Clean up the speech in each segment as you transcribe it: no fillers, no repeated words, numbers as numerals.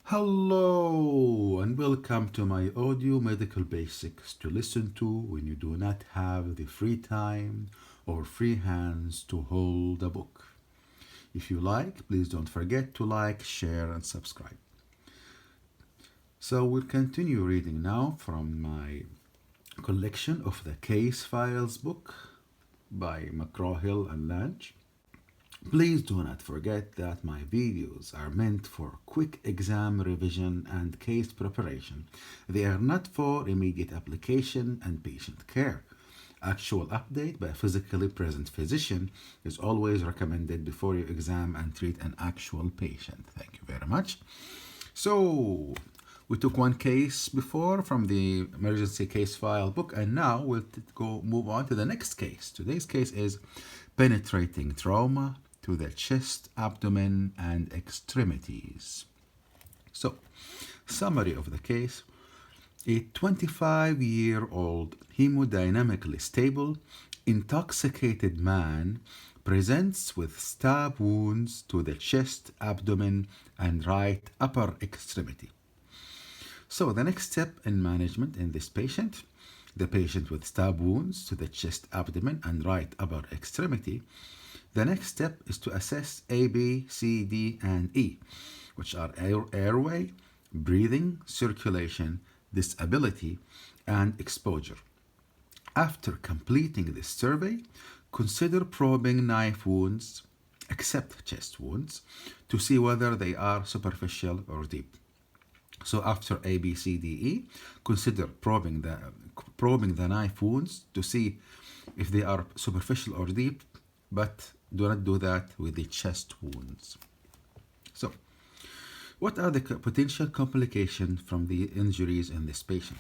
Hello and welcome to my audio medical basics to listen to when you do not have the free time or free hands to hold a book. If you like, please don't forget to like, share, and subscribe. So we'll continue reading now from my collection of the Case Files book by McGraw-Hill and Lange. Please do not forget that my videos are meant for quick exam revision and case preparation. They are not for immediate application and patient care. Actual update by a physically present physician is always recommended before you exam and treat an actual patient. Thank you very much. So, we took one case before from the emergency case file book, and now we'll move on to the next case. Today's case is penetrating trauma to the chest, abdomen, and extremities. So, summary of the case. A 25-year-old hemodynamically stable, intoxicated man presents with stab wounds to the chest, abdomen, and right upper extremity. So the next step in management in this patient, the patient with stab wounds to the chest, abdomen, and right upper extremity, the next step is to assess A, B, C, D, and E, which are airway, breathing, circulation, disability, and exposure. After completing this survey, consider probing knife wounds, except chest wounds, to see whether they are superficial or deep. So after A, B, C, D, E, consider probing the knife wounds to see if they are superficial or deep, but do not do that with the chest wounds. So, what are the potential complications from the injuries in this patient?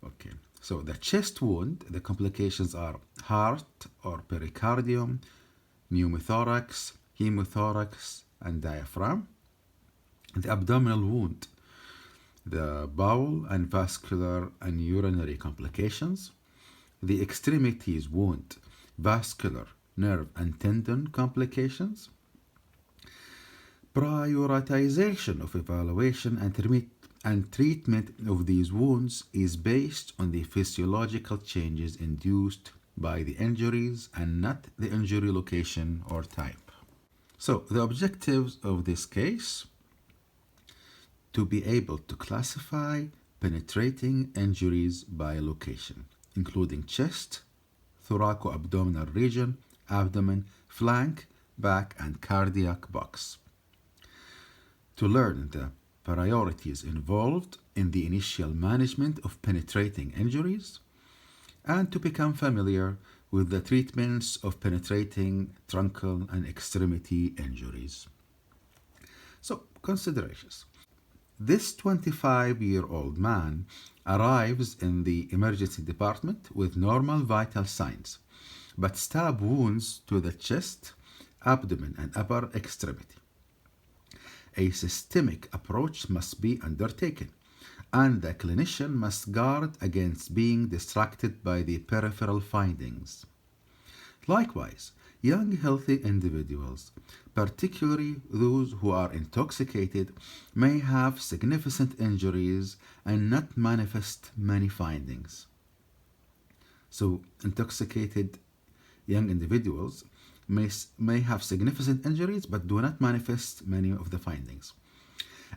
Okay, so the chest wound, the complications are heart or pericardium, pneumothorax, hemothorax, and diaphragm. The abdominal wound, the bowel and vascular and urinary complications. The extremities wound, vascular, nerve and tendon complications. Prioritization of evaluation and treatment of these wounds is based on the physiological changes induced by the injuries and not the injury location or type. So the objectives of this case: to be able to classify penetrating injuries by location, including chest, thoraco-abdominal region, abdomen, flank, back, and cardiac box. To learn the priorities involved in the initial management of penetrating injuries, and to become familiar with the treatments of penetrating truncal and extremity injuries. So, considerations. This 25-year-old man arrives in the emergency department with normal vital signs, but stab wounds to the chest, abdomen, and upper extremity. A systemic approach must be undertaken, and the clinician must guard against being distracted by the peripheral findings. Likewise, young healthy individuals, particularly those who are intoxicated, may have significant injuries and not manifest many findings. So, intoxicated young individuals may have significant injuries but do not manifest many of the findings.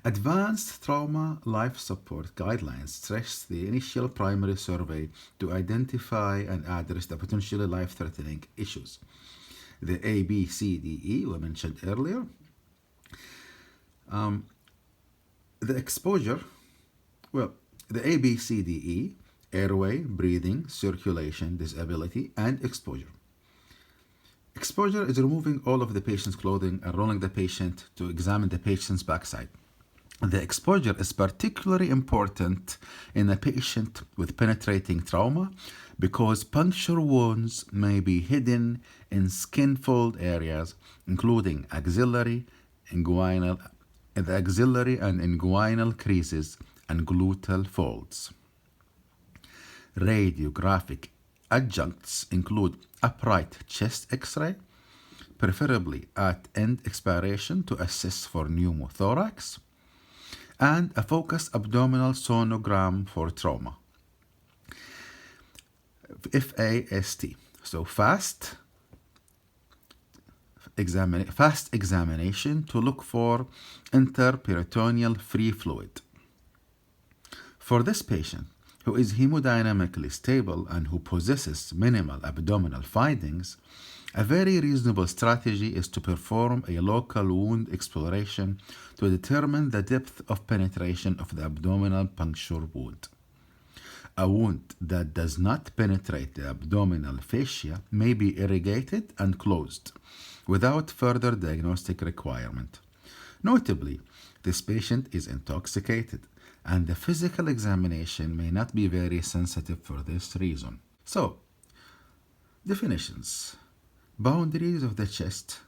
Advanced trauma life support guidelines stress the initial primary survey to identify and address the potentially life-threatening issues. The A, B, C, D, E we mentioned earlier. The exposure, the A, B, C, D, E, airway, breathing, circulation, disability, and exposure. Exposure is removing all of the patient's clothing and rolling the patient to examine the patient's backside. The exposure is particularly important in a patient with penetrating trauma because puncture wounds may be hidden in skin fold areas, including the axillary and inguinal creases and gluteal folds. Radiographic adjuncts include upright chest X-ray, preferably at end expiration to assess for pneumothorax, and a focused abdominal sonogram for trauma. FAST. So fast examination to look for interperitoneal free fluid. For this patient, who is hemodynamically stable and who possesses minimal abdominal findings, a very reasonable strategy is to perform a local wound exploration to determine the depth of penetration of the abdominal puncture wound. A wound that does not penetrate the abdominal fascia may be irrigated and closed without further diagnostic requirement. Notably, this patient is intoxicated, and the physical examination may not be very sensitive for this reason. So, definitions. Boundaries of the chest.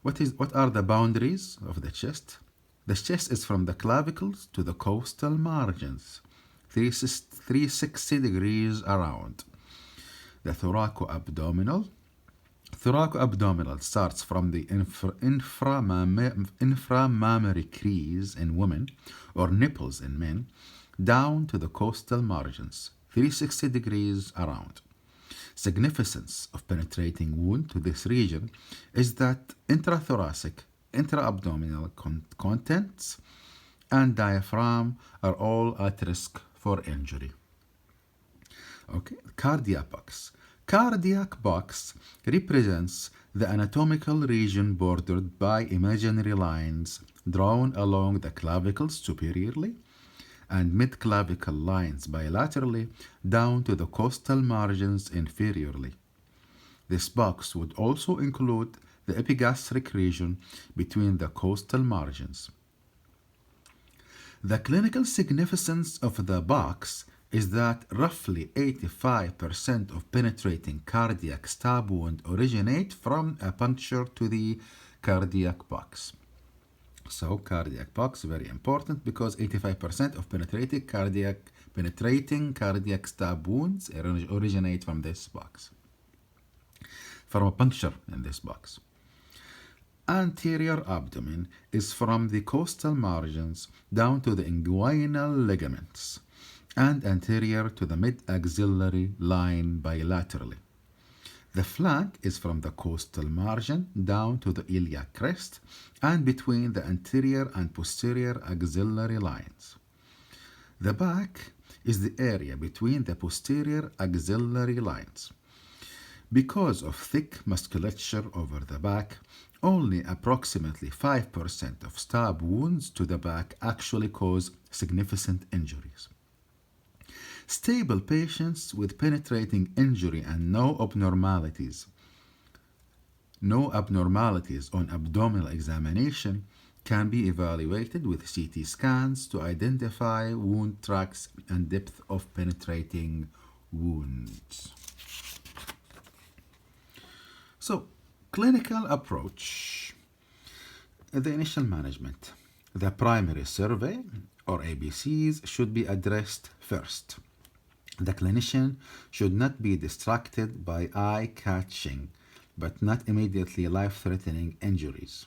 What are the boundaries of the chest? The chest is from the clavicles to the costal margins, 360 degrees around. The thoracoabdominal starts from the inframammary crease in women or nipples in men down to the costal margins, 360 degrees around. Significance of penetrating wound to this region is that intrathoracic, intra-abdominal contents and diaphragm are all at risk for injury. Okay, cardiac box. Cardiac box represents the anatomical region bordered by imaginary lines drawn along the clavicles superiorly and mid-clavicle lines bilaterally down to the costal margins inferiorly. This box would also include the epigastric region between the costal margins. The clinical significance of the box is that roughly 85% of penetrating cardiac stab wound originate from a puncture to the cardiac box. So cardiac box, very important, because 85% of penetrating cardiac stab wounds originate from this box, from a puncture in this box. Anterior abdomen is from the costal margins down to the inguinal ligaments and anterior to the mid-axillary line bilaterally. The flank is from the costal margin down to the iliac crest and between the anterior and posterior axillary lines. The back is the area between the posterior axillary lines. Because of thick musculature over the back, only approximately 5% of stab wounds to the back actually cause significant injuries. Stable patients with penetrating injury and no abnormalities on abdominal examination can be evaluated with CT scans to identify wound tracks and depth of penetrating wounds. So, clinical approach. The initial management. The primary survey, or ABCs, should be addressed first. The clinician should not be distracted by eye-catching, but not immediately life-threatening injuries.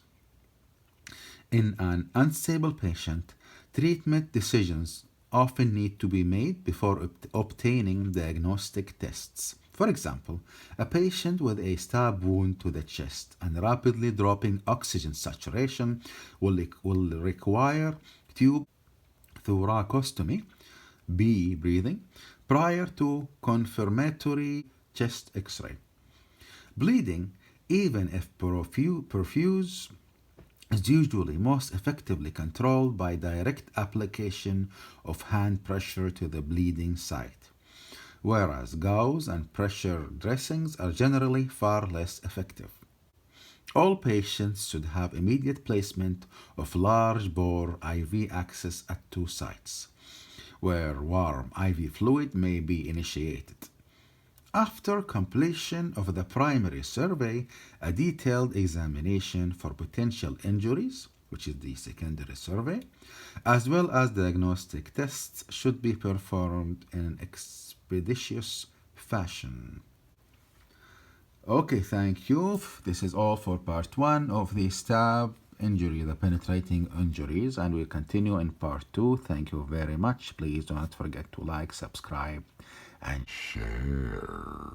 In an unstable patient, treatment decisions often need to be made before obtaining diagnostic tests. For example, a patient with a stab wound to the chest and rapidly dropping oxygen saturation will require tube thoracostomy, BE breathing, prior to confirmatory chest X-ray. Bleeding, even if profuse, is usually most effectively controlled by direct application of hand pressure to the bleeding site, whereas gauze and pressure dressings are generally far less effective. All patients should have immediate placement of large bore IV access at 2 sites, where warm IV fluid may be initiated. After completion of the primary survey, a detailed examination for potential injuries, which is the secondary survey, as well as diagnostic tests should be performed in an expeditious fashion. Okay, thank you. This is all for part 1 of the stab injury, the penetrating injuries, and we'll continue in part 2. Thank you very much. Please do not forget to like, subscribe, and share.